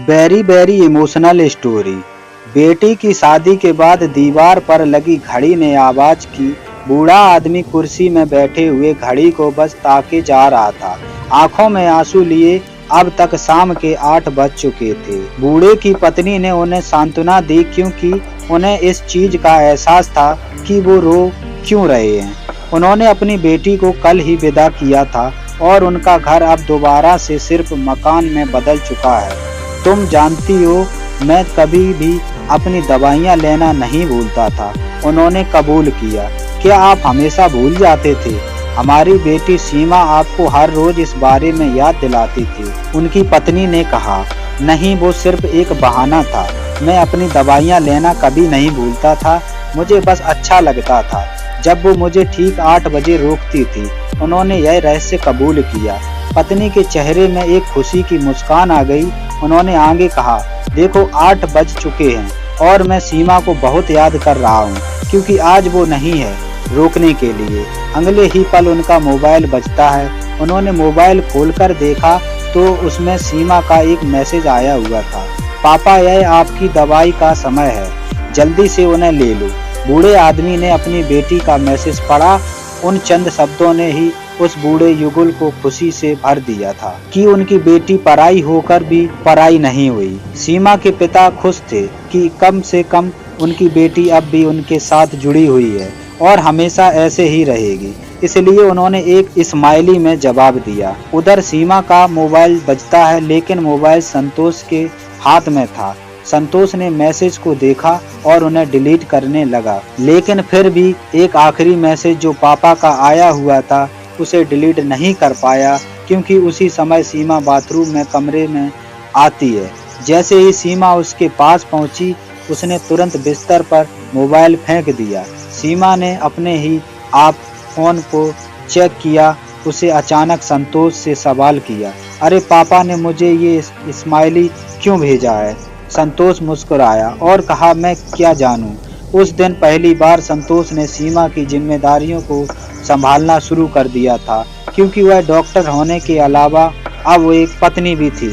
Very very emotional story. बेटी की शादी के बाद दीवार पर लगी घड़ी ने आवाज की। बूढ़ा आदमी कुर्सी में बैठे हुए घड़ी को बस ताके जा रहा था, आंखों में आंसू लिए। अब तक शाम के 8 बज चुके थे। बूढ़े की पत्नी ने उन्हें सांत्वना दी, क्योंकि उन्हें इस चीज का एहसास था कि वो रो क्यों रहे हैं। उन्होंने अपनी बेटी को कल ही विदा किया था और उनका घर अब दोबारा से सिर्फ मकान में बदल चुका है। तुम जानती हो, मैं कभी भी अपनी दवाइयाँ लेना नहीं भूलता था, उन्होंने कबूल किया। क्या आप हमेशा भूल जाते थे? हमारी बेटी सीमा आपको हर रोज इस बारे में याद दिलाती थी, उनकी पत्नी ने कहा। नहीं, वो सिर्फ एक बहाना था। मैं अपनी दवाइयाँ लेना कभी नहीं भूलता था, मुझे बस अच्छा लगता था जब वो मुझे ठीक 8 बजे रोकती थी। उन्होंने यह रहस्य कबूल किया। पत्नी के चेहरे में एक खुशी की मुस्कान आ गई। उन्होंने आगे कहा, देखो 8 बज चुके हैं और मैं सीमा को बहुत याद कर रहा हूँ, क्योंकि आज वो नहीं है रोकने के लिए। अगले ही पल उनका मोबाइल बजता है। उन्होंने मोबाइल खोलकर देखा तो उसमें सीमा का एक मैसेज आया हुआ था। पापा, यह आपकी दवाई का समय है, जल्दी से उन्हें ले लो। बूढ़े आदमी ने अपनी बेटी का मैसेज पढ़ा। उन चंद शब्दों ने ही उस बूढ़े युगल को खुशी से भर दिया था कि उनकी बेटी पराई होकर भी पराई नहीं हुई। सीमा के पिता खुश थे कि कम से कम उनकी बेटी अब भी उनके साथ जुड़ी हुई है और हमेशा ऐसे ही रहेगी। इसलिए उन्होंने एक स्माइली में जवाब दिया। उधर सीमा का मोबाइल बजता है, लेकिन मोबाइल संतोष के हाथ में था। संतोष ने मैसेज को देखा और उन्हें डिलीट करने लगा, लेकिन फिर भी एक आखिरी मैसेज जो पापा का आया हुआ था उसे डिलीट नहीं कर पाया, क्योंकि उसी समय सीमा बाथरूम में कमरे में आती है। जैसे ही सीमा उसके पास पहुंची, उसने तुरंत बिस्तर पर मोबाइल फेंक दिया। सीमा ने अपने ही आप फोन को चेक किया। उसे अचानक संतोष से सवाल किया, अरे पापा ने मुझे ये स्माइली क्यों भेजा है? संतोष मुस्कुराया और कहा, मैं क्या जानूं। उस दिन पहली बार संतोष ने सीमा की जिम्मेदारियों को संभालना शुरू कर दिया था, क्योंकि वह डॉक्टर होने के अलावा अब वो एक पत्नी भी थी।